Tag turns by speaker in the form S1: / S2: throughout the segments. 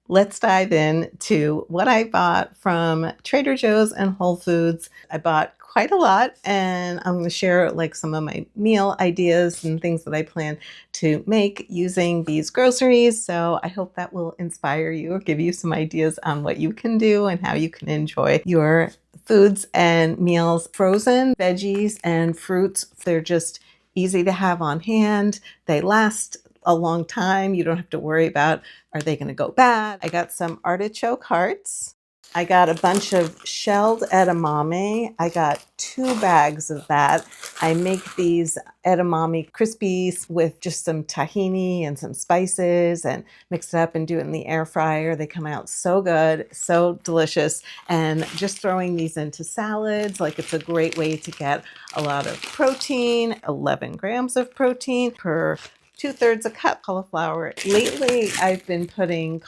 S1: let's dive in to what I bought from Trader Joe's and Whole Foods. I bought quite a lot, and I'm going to share like some of my meal ideas and things that I plan to make using these groceries. So I hope that will inspire you or give you some ideas on what you can do and how you can enjoy your foods and meals. Frozen veggies and fruits, they're just easy to have on hand. They last a long time. You don't have to worry about, are they going to go bad? I got some artichoke hearts. I got a bunch of shelled edamame. I got 2 bags of that. I make these edamame crispies with just some tahini and some spices and mix it up and do it in the air fryer. They come out so good, so delicious. And just throwing these into salads, like it's a great way to get a lot of protein, 11 grams of protein per 2/3 a cup. Cauliflower. Lately, I've been putting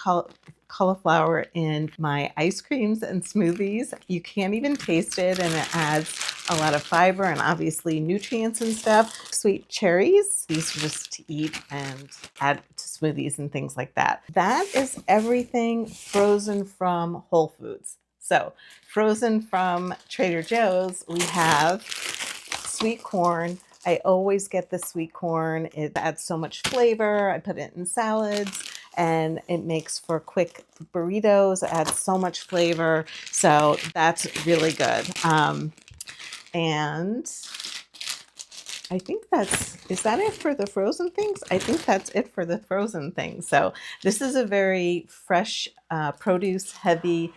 S1: cauliflower in my ice creams and smoothies. You can't even taste it, and it adds a lot of fiber and obviously nutrients and stuff. Sweet cherries, these are just to eat and add to smoothies and things like that. That is everything frozen from Whole Foods. So frozen from Trader Joe's, we have sweet corn. I always get the sweet corn. It adds so much flavor. I put it in salads and it makes for quick burritos. It adds so much flavor. So that's really good. And I think is that it for the frozen things? I think that's it for the frozen things. So this is a very fresh, produce heavy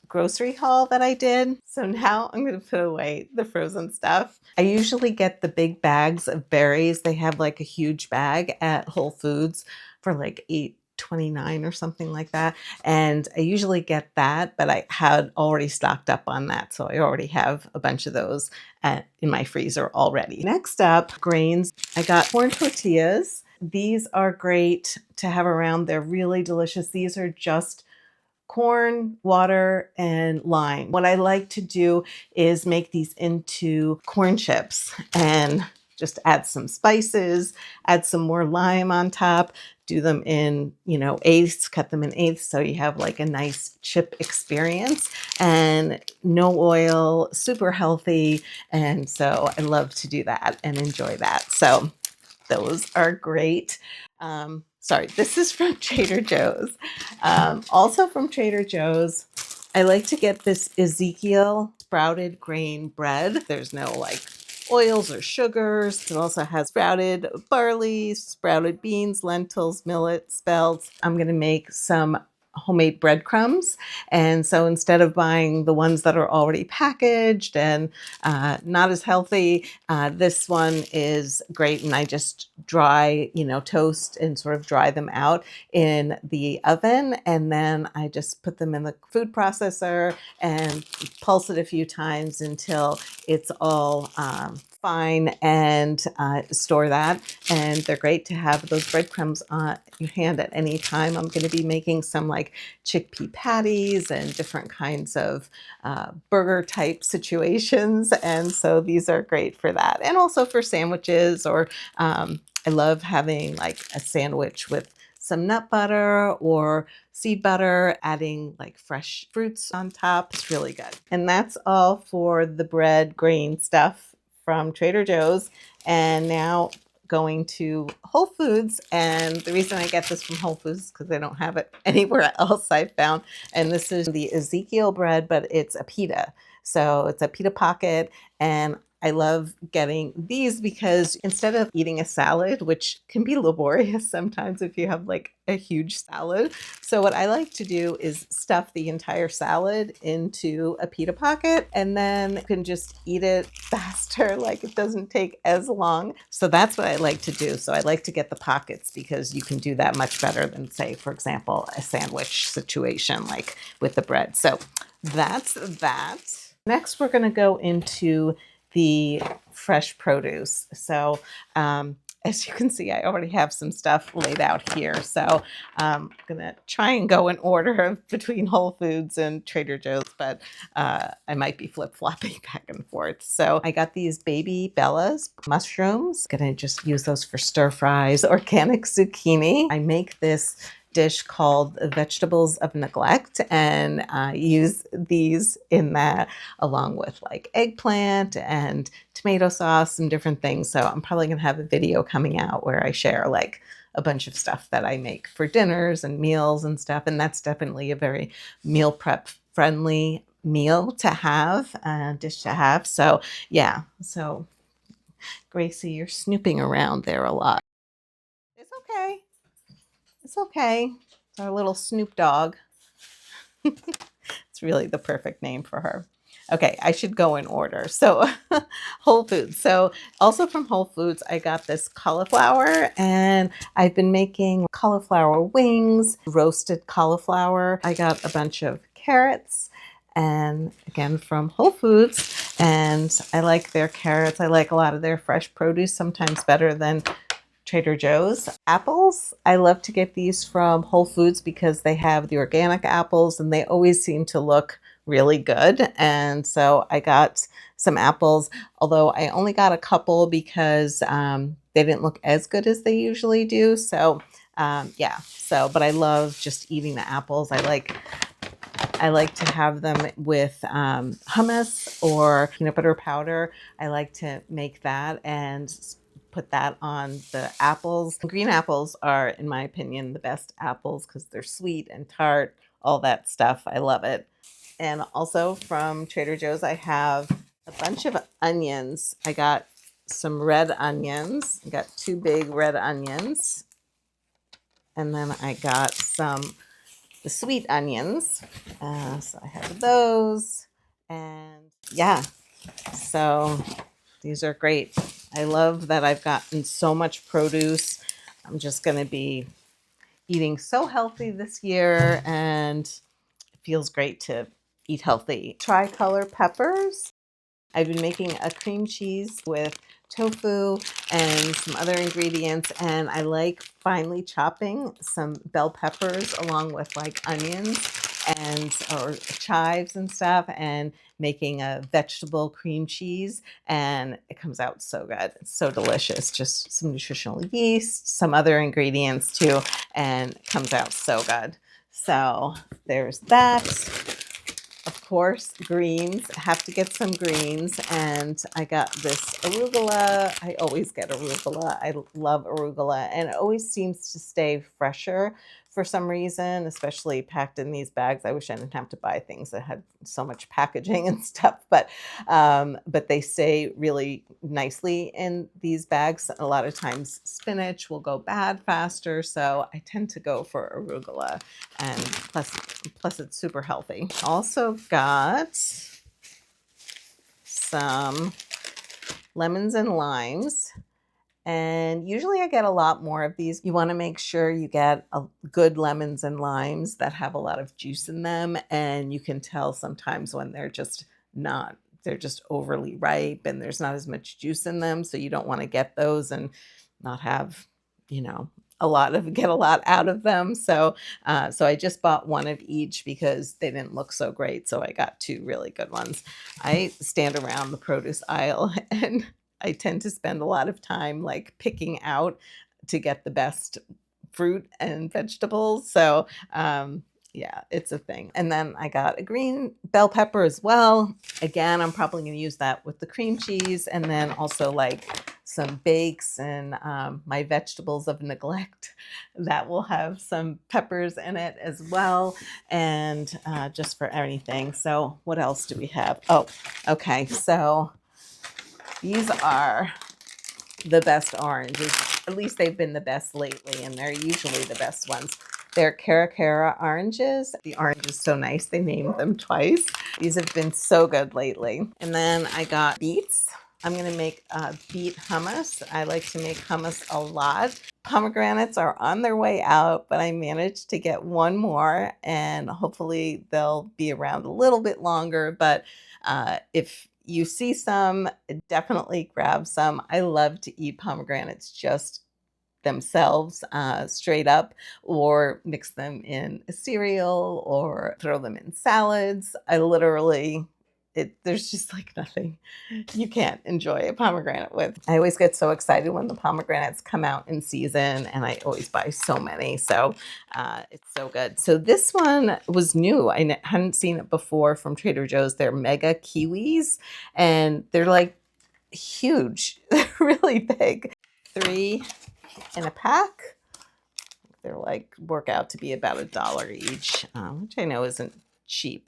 S1: grocery haul that I did. So now I'm going to put away the frozen stuff. I usually get the big bags of berries. They have like a huge bag at Whole Foods for like $8.29 or something like that. And I usually get that, but I had already stocked up on that. So I already have a bunch of those in my freezer already. Next up, grains. I got corn tortillas. These are great to have around. They're really delicious. These are just corn, water, and lime. What I like to do is make these into corn chips and just add some spices, add some more lime on top, do them in, eighths, cut them in eighths so you have like a nice chip experience, and no oil, super healthy. And so I love to do that and enjoy that. So those are great. Sorry, this is from Trader Joe's. Also from Trader Joe's, I like to get this Ezekiel sprouted grain bread. There's no like oils or sugars. It also has sprouted barley, sprouted beans, lentils, millet, spelt. I'm going to make some homemade breadcrumbs. And so instead of buying the ones that are already packaged and not as healthy, this one is great. And I just dry, toast and sort of dry them out in the oven. And then I just put them in the food processor and pulse it a few times until it's all fine, and store that. And they're great to have those breadcrumbs on your hand at any time. I'm going to be making some like chickpea patties and different kinds of burger type situations. And so these are great for that. And also for sandwiches, or I love having like a sandwich with some nut butter or seed butter, adding like fresh fruits on top. It's really good. And that's all for the bread grain stuff from Trader Joe's. And now going to Whole Foods. And the reason I get this from Whole Foods is because I don't have it anywhere else I've found. And this is the Ezekiel bread, but it's a pita. So it's a pita pocket. And I love getting these because instead of eating a salad, which can be laborious sometimes if you have like a huge salad. So what I like to do is stuff the entire salad into a pita pocket, and then you can just eat it faster. Like it doesn't take as long. So that's what I like to do. So I like to get the pockets because you can do that much better than, say, for example, a sandwich situation like with the bread. So that's that. Next, we're going to go into the fresh produce. So as you can see, I already have some stuff laid out here. So I'm going to try and go in order between Whole Foods and Trader Joe's, but I might be flip-flopping back and forth. So I got these baby Bella's mushrooms. Going to just use those for stir fries. Organic zucchini. I make this dish called Vegetables of Neglect, and I use these in that along with like eggplant and tomato sauce and different things. So I'm probably gonna have a video coming out where I share like a bunch of stuff that I make for dinners and meals and stuff. And that's definitely a very meal prep friendly meal to have, dish to have. So yeah, so Gracie, you're snooping around there a lot. It's okay. It's okay. It's our little Snoop dog. It's really the perfect name for her. Okay, I should go in order. So, Whole Foods. So, also from Whole Foods, I got this cauliflower, and I've been making cauliflower wings, roasted cauliflower. I got a bunch of carrots, and again from Whole Foods, and I like their carrots. I like a lot of their fresh produce, sometimes better than Trader Joe's. Apples, I love to get these from Whole Foods because they have the organic apples and they always seem to look really good. And so I got some apples, although I only got a couple because they didn't look as good as they usually do. So yeah, so but I love just eating the apples. I like to have them with hummus or peanut butter powder. I like to make that and put that on the apples. Green apples are, in my opinion, the best apples because they're sweet and tart, all that stuff. I love it. And also from Trader Joe's, I have a bunch of onions. I got some red onions. I got 2 big red onions. And then I got the sweet onions. So I have those. And yeah, so these are great. I love that I've gotten so much produce. I'm just going to be eating so healthy this year, and it feels great to eat healthy. Tricolor peppers. I've been making a cream cheese with tofu and some other ingredients, and I like finely chopping some bell peppers along with like onions and or chives and stuff, and making a vegetable cream cheese, and it comes out so good. It's so delicious. Just some nutritional yeast, some other ingredients too, and it comes out so good. So there's that. Of course, greens. I have to get some greens. And I got this arugula. I always get arugula. I love arugula. And it always seems to stay fresher for some reason, especially packed in these bags. I wish I didn't have to buy things that had so much packaging and stuff, but they stay really nicely in these bags. A lot of times spinach will go bad faster, so I tend to go for arugula, and plus it's super healthy. Also got some lemons and limes. And usually I get a lot more of these. You want to make sure you get good lemons and limes that have a lot of juice in them. And you can tell sometimes when they're just not, they're just overly ripe and there's not as much juice in them. So you don't want to get those and not have, you know, get a lot out of them. So so I just bought one of each because they didn't look so great. So I got 2 really good ones. I stand around the produce aisle and I tend to spend a lot of time like picking out to get the best fruit and vegetables. So, yeah, it's a thing. And then I got a green bell pepper as well. Again, I'm probably going to use that with the cream cheese, and then also like some bakes and my vegetables of neglect that will have some peppers in it as well, and just for anything. So, what else do we have? Oh, okay. So, these are the best oranges. At least they've been the best lately, and they're usually the best ones. They're Cara oranges. The orange is so nice. They named them twice. These have been so good lately. And then I got beets. I'm going to make beet hummus. I like to make hummus a lot. Pomegranates are on their way out, but I managed to get one more, and hopefully they'll be around a little bit longer. But if you see some, definitely grab some. I love to eat pomegranates just themselves, straight up, or mix them in a cereal or throw them in salads. I literally there's just like nothing you can't enjoy a pomegranate with. I always get so excited when the pomegranates come out in season, and I always buy so many. So it's so good. So this one was new. I hadn't seen it before from Trader Joe's. They're mega kiwis, and they're like huge. They're really big. 3 in a pack. They're like work out to be about $1 each, which I know isn't cheap.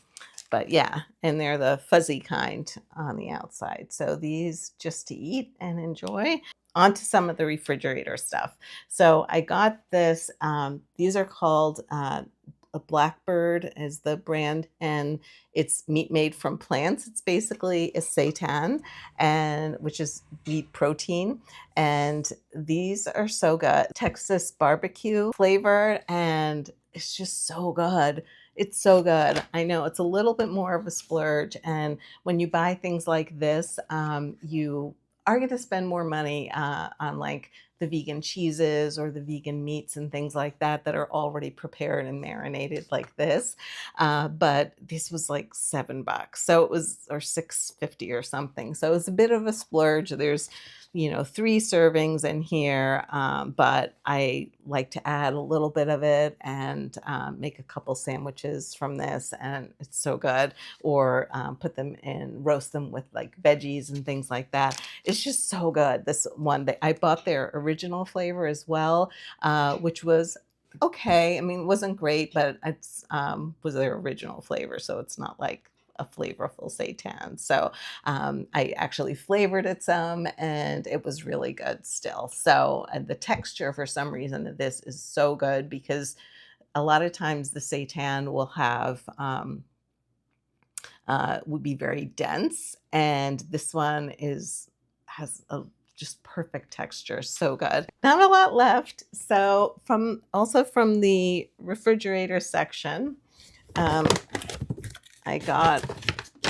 S1: But yeah, and they're the fuzzy kind on the outside. So these just to eat and enjoy. On to some of the refrigerator stuff. So I got this. These are called a Blackbird is the brand, and it's meat made from plants. It's basically a seitan, and which is meat protein. And these are so good. Texas barbecue flavor, and it's just so good. It's so good. I know it's a little bit more of a splurge. And when you buy things like this, you are going to spend more money on like the vegan cheeses or the vegan meats and things like that that are already prepared and marinated like this. But this was like $7. So it was, or $6.50 or something. So it was a bit of a splurge. There's 3 servings in here, but I like to add a little bit of it and make a couple sandwiches from this, and it's so good. Or put them in, roast them with like veggies and things like that. It's just so good. This one, I bought their original flavor as well, which was okay. I mean, it wasn't great, but it's was their original flavor, so it's not like a flavorful seitan. So I actually flavored it some, and it was really good still. So the texture, for some reason, of this is so good, because a lot of times the seitan will have would be very dense, and this one has a just perfect texture. So good. Not a lot left. So from the refrigerator section, I got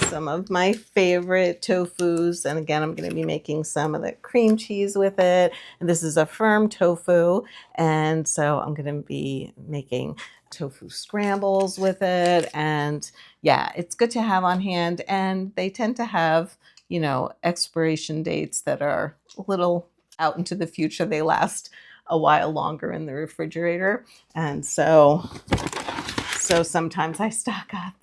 S1: some of my favorite tofus. And again, I'm going to be making some of the cream cheese with it. And this is a firm tofu. And so I'm going to be making tofu scrambles with it. And yeah, it's good to have on hand. And they tend to have, expiration dates that are a little out into the future. They last a while longer in the refrigerator. And so sometimes I stock up,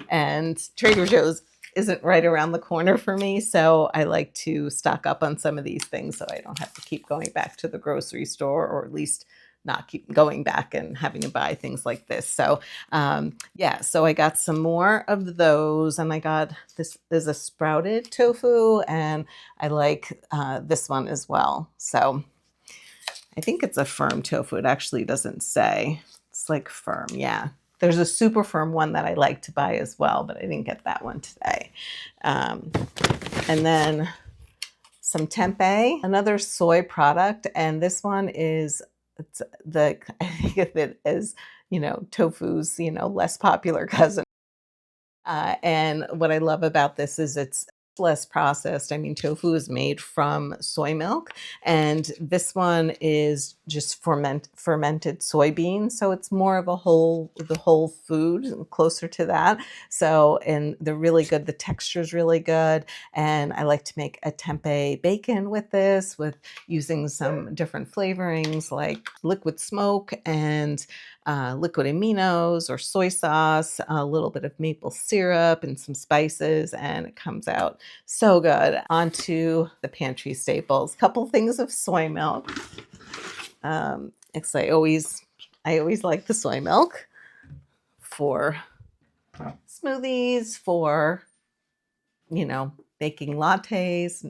S1: and Trader Joe's isn't right around the corner for me. So I like to stock up on some of these things so I don't have to keep going back to the grocery store, or at least not keep going back and having to buy things like this. So yeah, so I got some more of those, and I got this is a sprouted tofu, and I like this one as well. So I think it's a firm tofu. It actually doesn't say. It's like firm, yeah. There's a super firm one that I like to buy as well, but I didn't get that one today. And then some tempeh, another soy product, and this one is I think of it as tofu's less popular cousin. And what I love about this is it's less processed. I mean, tofu is made from soy milk, and this one is just fermented soybeans. So it's more of the whole food, closer to that. So, and they're really good. The texture is really good. And I like to make a tempeh bacon with this, with using some different flavorings like liquid smoke and liquid aminos or soy sauce, a little bit of maple syrup and some spices, and it comes out so good. Onto the pantry staples. Couple things of soy milk. Because I always like the soy milk for smoothies, for making lattes,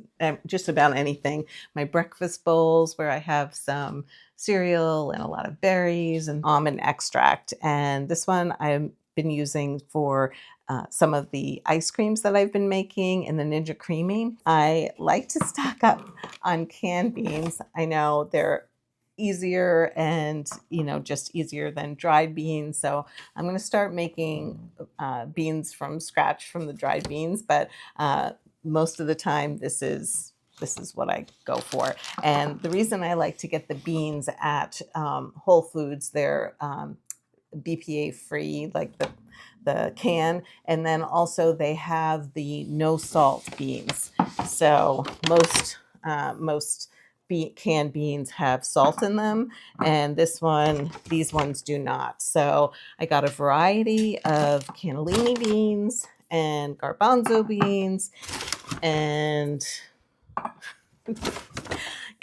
S1: just about anything. My breakfast bowls, where I have some cereal and a lot of berries and almond extract. And this one I've been using for some of the ice creams that I've been making in the Ninja Creamy. I like to stock up on canned beans. I know they're easier and just easier than dried beans, so I'm going to start making beans from scratch from the dried beans, but most of the time this is what I go for. And the reason I like to get the beans at Whole Foods, they're BPA free, like the can. And then also they have the no salt beans. So most canned beans have salt in them, and these ones do not. So I got a variety of cannellini beans and garbanzo beans, and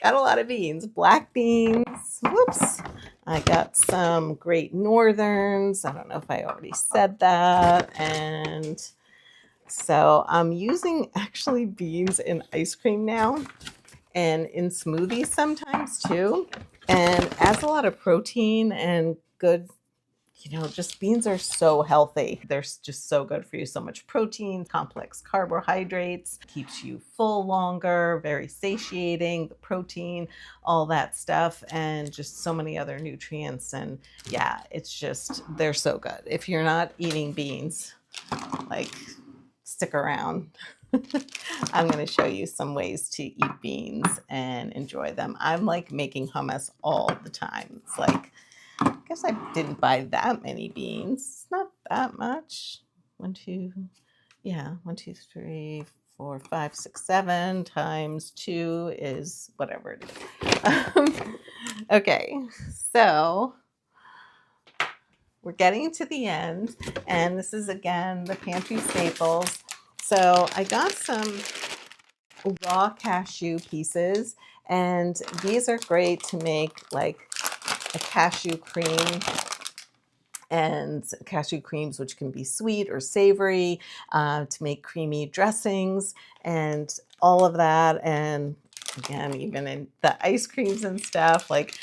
S1: got a lot of beans, black beans. Whoops. I got some Great Northerns. I don't know if I already said that. And so I'm using actually beans in ice cream now and in smoothies sometimes too. And adds a lot of protein and good, just beans are so healthy. They're just so good for you. So much protein, complex carbohydrates, keeps you full longer, very satiating, the protein, all that stuff, and just so many other nutrients. And yeah, they're so good. If you're not eating beans, like, stick around. I'm going to show you some ways to eat beans and enjoy them. I'm like making hummus all the time. It's like, I guess I didn't buy that many beans. It's not that much. 1, 2, yeah, 1, 2, 3, 4, 5, 6, 7 times 2 is whatever it is. Okay, so we're getting to the end, and this is again the Pantry Staples. So I got some raw cashew pieces, and these are great to make like a cashew cream, and cashew creams, which can be sweet or savory, to make creamy dressings and all of that. And again, even in the ice creams and stuff, like,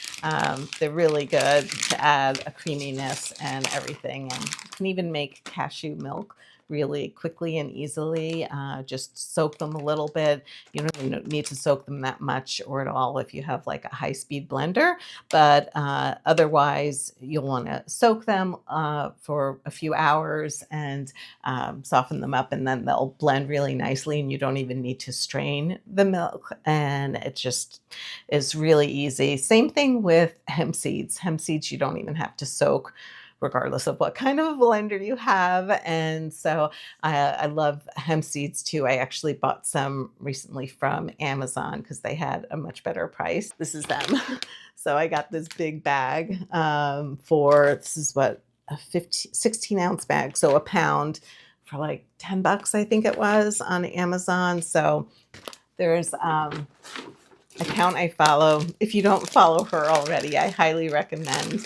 S1: they're really good to add a creaminess and everything. And you can even make cashew milk really quickly and easily. Just soak them a little bit. You don't even need to soak them that much or at all if you have like a high-speed blender, but otherwise you'll want to soak them for a few hours and soften them up, and then they'll blend really nicely, and you don't even need to strain the milk, and it just is really easy. Same thing with hemp seeds. Hemp seeds you don't even have to soak, regardless of what kind of a blender you have. And so I love hemp seeds too. I actually bought some recently from Amazon because they had a much better price. This is them. So I got this big bag this is what, a 16-ounce bag, so a pound, for like $10, I think it was, on Amazon. So there's account I follow. If you don't follow her already, I highly recommend.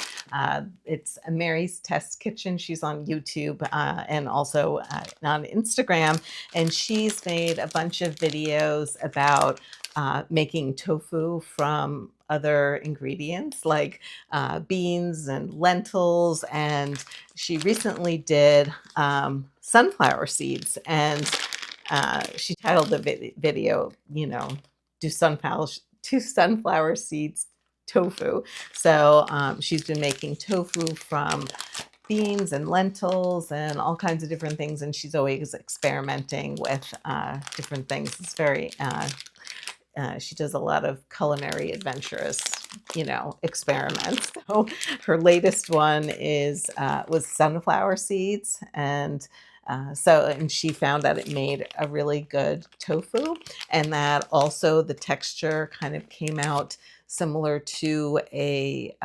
S1: It's Mary's Test Kitchen. She's on YouTube and also on Instagram. And she's made a bunch of videos about making tofu from other ingredients like beans and lentils. And she recently did sunflower seeds. And she titled the video, do sunflower seeds tofu. So she's been making tofu from beans and lentils and all kinds of different things, and she's always experimenting with different things. It's very she does a lot of culinary adventurous, experiments. So her latest one was sunflower seeds, and and she found that it made a really good tofu, and that also the texture kind of came out similar to a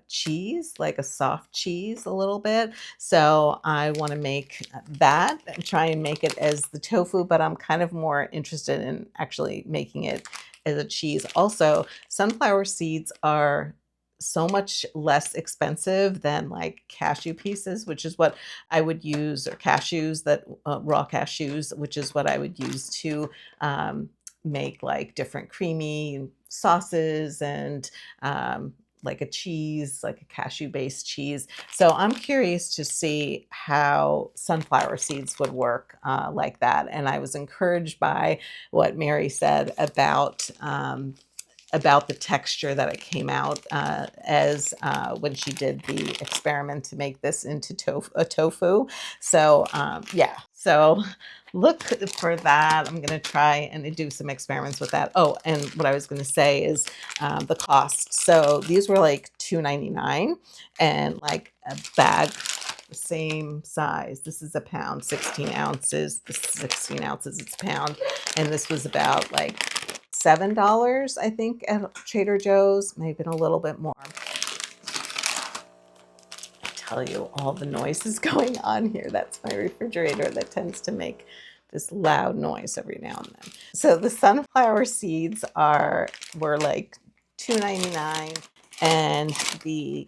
S1: cheese, like a soft cheese a little bit. So I want to make that and try and make it as the tofu, but I'm kind of more interested in actually making it as a cheese. Also, sunflower seeds are so much less expensive than like cashew pieces, which is what I would use, or cashews, that raw cashews, which is what I would use to make like different creamy sauces and like a cheese, like a cashew based cheese. So I'm curious to see how sunflower seeds would work like that. And I was encouraged by what Mary said about the texture that it came out as when she did the experiment to make this into tofu. So yeah, so look for that. I'm going to try and do some experiments with that. Oh, and what I was going to say is the cost. So these were like $2.99, and like a bag the same size. This is a pound, 16 ounces. This is 16 ounces, it's a pound. And this was about like $7, I think, at Trader Joe's, maybe a little bit more. Tell you all the noises going on here. That's my refrigerator that tends to make this loud noise every now and then. So the sunflower seeds were like $2.99, and the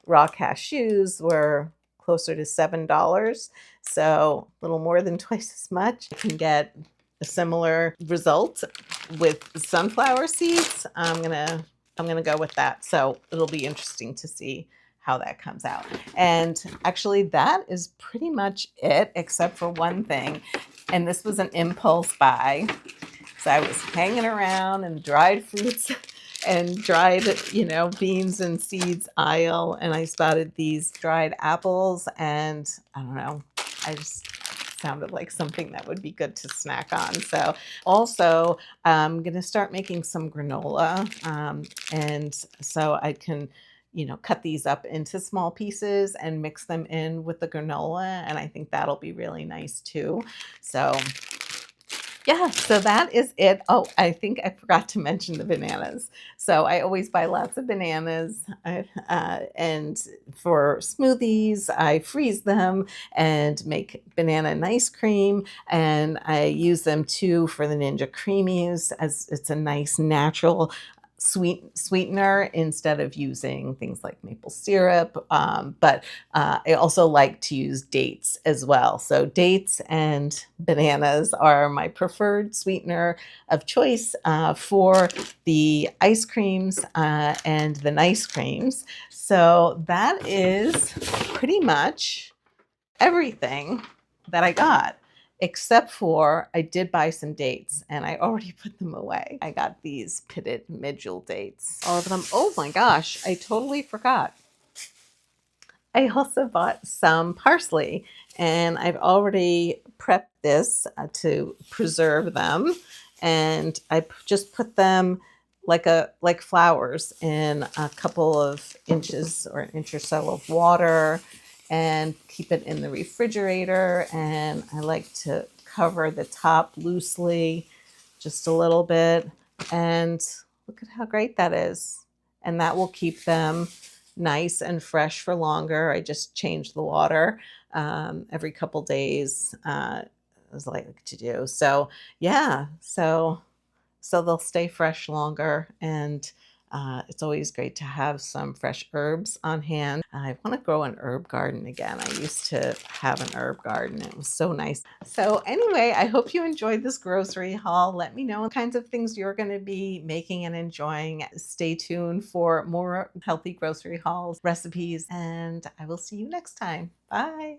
S1: raw cashews were closer to $7. So a little more than twice as much. You can get a similar result with sunflower seeds. I'm gonna go with that. So it'll be interesting to see how that comes out. And actually, that is pretty much it, except for one thing. And this was an impulse buy. So I was hanging around in dried fruits and dried, beans and seeds aisle, and I spotted these dried apples, and I don't know, I just sounded like something that would be good to snack on. So also, I'm going to start making some granola, and so I can cut these up into small pieces and mix them in with the granola. And I think that'll be really nice too. So yeah, so that is it. Oh, I think I forgot to mention the bananas. So I always buy lots of bananas, and for smoothies, I freeze them and make banana and ice cream. And I use them too for the Ninja Creamies, as it's a nice natural sweetener instead of using things like maple syrup. But I also like to use dates as well. So dates and bananas are my preferred sweetener of choice for the ice creams and the nice creams. So that is pretty much everything that I got, except for I did buy some dates and I already put them away. I got these pitted medjool dates, all of them. Oh my gosh, I totally forgot. I also bought some parsley, and I've already prepped this to preserve them. And I just put them like flowers in a couple of inches or an inch or so of water, and keep it in the refrigerator. And I like to cover the top loosely, just a little bit. And look at how great that is. And that will keep them nice and fresh for longer. I just change the water every couple days, as I like to do. So yeah, so they'll stay fresh longer, and it's always great to have some fresh herbs on hand. I want to grow an herb garden again. I used to have an herb garden. It was so nice. So anyway, I hope you enjoyed this grocery haul. Let me know what kinds of things you're going to be making and enjoying. Stay tuned for more healthy grocery hauls, recipes, and I will see you next time. Bye.